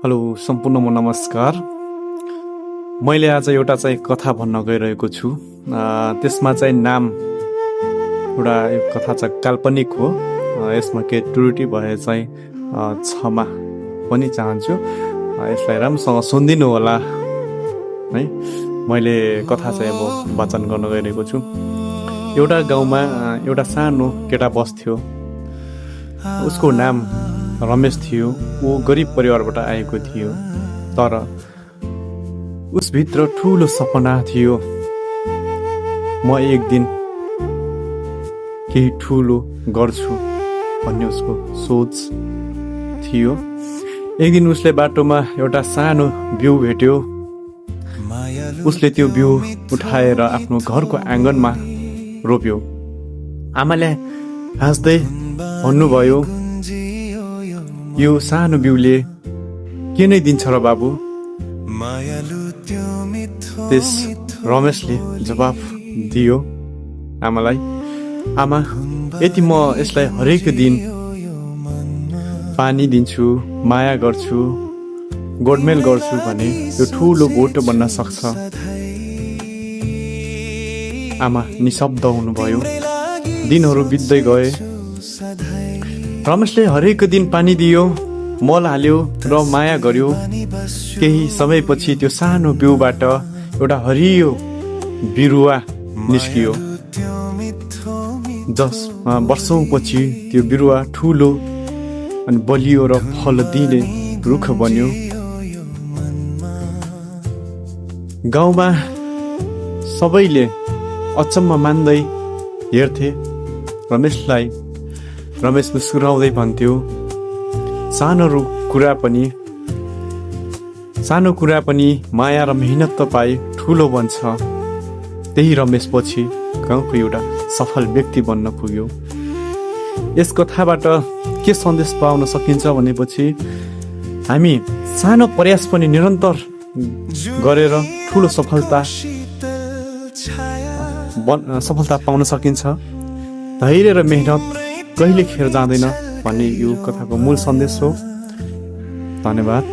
Hello सम्पूर्णमा नमस्कार। मैले आज एउटा कथा भन्न गइरहेको छु। त्यसमा नाम एउटा यो कथा काल्पनिक हो। यसमा के त्रुटि भए क्षमा पनि चाहन्छु। यसलाई राम्रोसँग सुनिदिनु होला है। मैले कथा अब वाचन गर्न गइरहेको छु। एउटा गाउँमा एउटा सानो केटा बस्थ्यो। उसको नाम रमेश थियो। ऊ गरिब परिवारबाट आएको थियो, तर उसभित्र ठुलो सपना थियो। म एक दिन केही ठुलो गर्छु भन्ने उसको सोच थियो। एक दिन उसले बाटोमा एउटा सानो बिउ भेट्यो। उसले त्यो बिउ उठाएर आफ्नो घरको आँगनमा रोप्यो। आमाले हाँस्दै भन्नुभयो, यो सानो बिउले के नै दिन्छ र बाबु? त्यस रमेशले जवाफ दियो आमालाई, आमा, यति म यसलाई हरेक दिन पानी दिन्छु, माया गर्छु, गोडमेल गर्छु भने यो ठुलो बोटो बन्न सक्छ। आमा निशब्द हुनुभयो। दिनहरू बित्दै गए। रमेशले हरेक दिन पानी दियो, मल हाल्यो र माया गर्यो। केही समयपछि त्यो सानो बिउबाट एउटा हरियो बिरुवा निस्कियो। वर्षौंपछि त्यो बिरुवा ठुलो अनि बलियो र फल दिने रुख बन्यो। गाउँमा सबैले अचम्म मान्दै हेर्थे रमेशलाई। रमेश मुस्कुराउँदै भन्थ्यो, सानो कुरा पनि माया र मेहनत त पाए ठुलो बन्छ। त्यही रमेश पछि गाउँको एउटा सफल व्यक्ति बन्न पुग्यो। यस कथाबाट के सन्देश पाउन सकिन्छ भनेपछि, हामी सानो प्रयास पनि निरन्तर गरेर ठुलो सफलता पाउन सकिन्छ। धैर्य र मेहनत कहिले खेर जाँदैन भन्ने यो कथाको मूल सन्देश हो। धन्यवाद।